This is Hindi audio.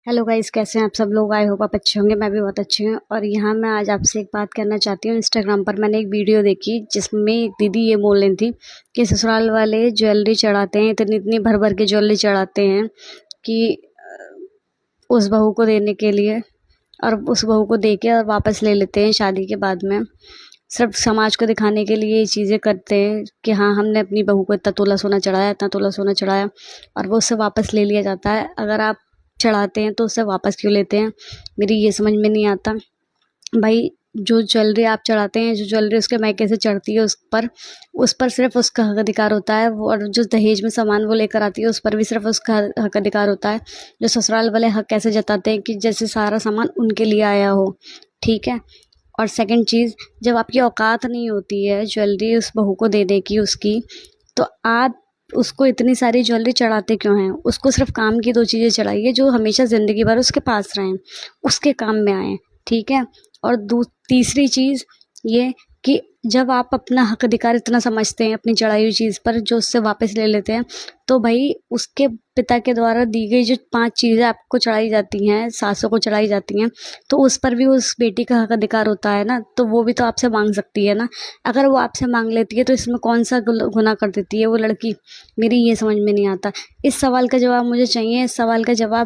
हेलो गाइस, कैसे हैं आप सब लोग। आई होप आप अच्छे होंगे। मैं भी बहुत अच्छी हूँ। और यहाँ मैं आज आपसे एक बात करना चाहती हूँ। इंस्टाग्राम पर मैंने एक वीडियो देखी जिसमें एक दीदी ये बोल रही थी कि ससुराल वाले ज्वेलरी चढ़ाते हैं, इतनी इतनी भर भर के ज्वेलरी चढ़ाते हैं कि उस बहू को देने के लिए, और उस बहू को दे के और वापस ले लेते हैं शादी के बाद में। सिर्फ समाज को दिखाने के लिए ये चीज़ें करते हैं कि हाँ, हमने अपनी बहू को इतना तोला सोना चढ़ाया, इतना तोला सोना चढ़ाया, और वो उससे वापस ले लिया जाता है। अगर आप चढ़ाते हैं तो उससे वापस क्यों लेते हैं, मेरी ये समझ में नहीं आता। भाई, जो ज्वेलरी आप चढ़ाते हैं, जो ज्वेलरी उसके मायके से चढ़ती है, उस पर सिर्फ उसका हक अधिकार होता है वो। और जो दहेज में सामान वो लेकर आती है उस पर भी सिर्फ उसका हक अधिकार होता है। जो ससुराल वाले हक कैसे जताते हैं कि जैसे सारा सामान उनके लिए आया हो। ठीक है। और सेकंड चीज़, जब आपकी औकात नहीं होती है ज्वेलरी उस बहू को देने की उसकी, तो आप उसको इतनी सारी ज्वेलरी चढ़ाते क्यों हैं। उसको सिर्फ काम की दो चीज़ें चढ़ाइए जो हमेशा ज़िंदगी भर उसके पास रहें, उसके काम में आएँ। ठीक है। और तीसरी चीज़ ये कि जब आप अपना हक अधिकार इतना समझते हैं अपनी चढ़ाई हुई चीज़ पर जो उससे वापस ले लेते हैं, तो भाई उसके पिता के द्वारा दी गई जो 5 चीज़ें आपको चढ़ाई जाती हैं, सासों को चढ़ाई जाती हैं, तो उस पर भी उस बेटी का हक अधिकार होता है ना। तो वो भी तो आपसे मांग सकती है ना। अगर वो आपसे मांग लेती है तो इसमें कौन सा गुनाह कर देती है वो लड़की, मेरी ये समझ में नहीं आता। इस सवाल का जवाब मुझे चाहिए। इस सवाल का जवाब